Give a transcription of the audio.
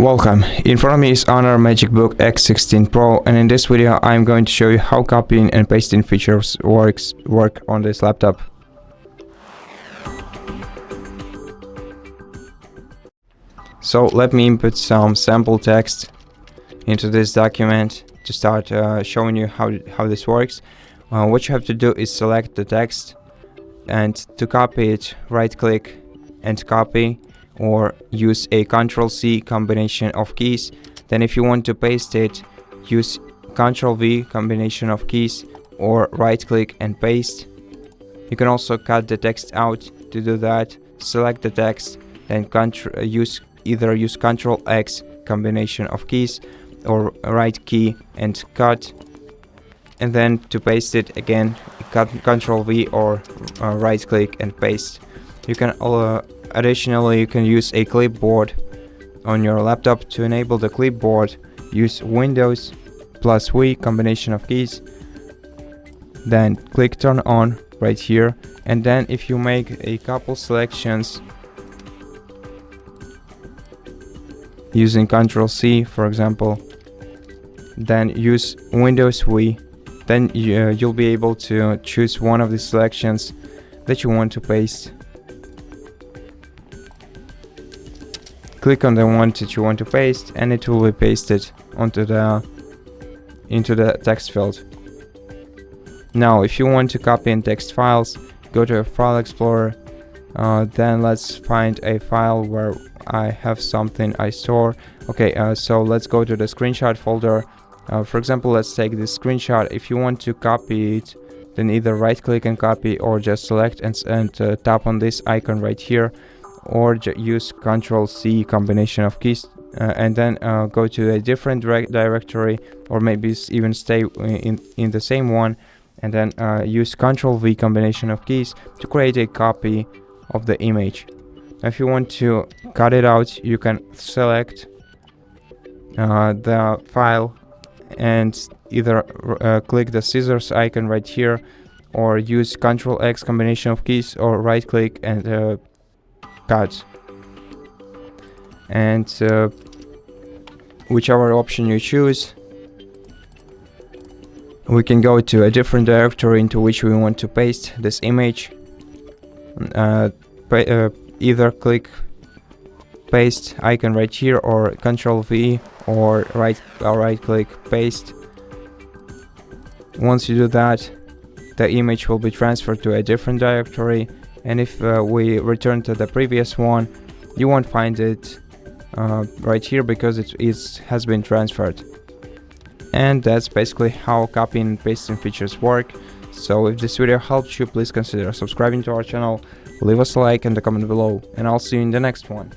Welcome. In front of me is HONOR MagicBook X16 PRO, and in this video I'm going to show you how copying and pasting features work on this laptop. So let me input some sample text into this document to start showing you how this works. What you have to do is select the text, and to copy it, right click and copy, or use a Ctrl+C combination of keys. Then if you want to paste it, use Ctrl+V combination of keys, or right click and paste. You can also cut the text out. To do that, select the text, then use Ctrl+X combination of keys, or right key and cut. And then to paste it again, Ctrl+V or right click and paste. You can additionally, you can use a clipboard on your laptop. To enable the clipboard, use Windows+V combination of keys, then click turn on right here, and then if you make a couple selections using Ctrl+C, for example, then use Windows+V, then you'll be able to choose one of the selections that you want to paste. Click on the one that you want to paste, and it will be pasted into the text field. Now, if you want to copy in text files, go to a file explorer. Then let's find a file where I have something I store. Okay, so let's go to the screenshot folder. For example, let's take this screenshot. If you want to copy it, then either right click and copy, or just select and tap on this icon right here, or use Ctrl+C combination of keys, and then go to a different directory, or maybe even stay in the same one, and then use Ctrl+V combination of keys to create a copy of the image. If you want to cut it out, you can select the file and either click the scissors icon right here, or use Ctrl+X combination of keys, or right click and cut. And whichever option you choose, we can go to a different directory into which we want to paste this image. Either click paste icon right here, or Ctrl+V, or right click paste. Once you do that, the image will be transferred to a different directory, and if we return to the previous one, you won't find it right here because it has been transferred. And that's basically how copying and pasting features work. So if this video helped you, please consider subscribing to our channel, leave us a like and a comment below, and I'll see you in the next one.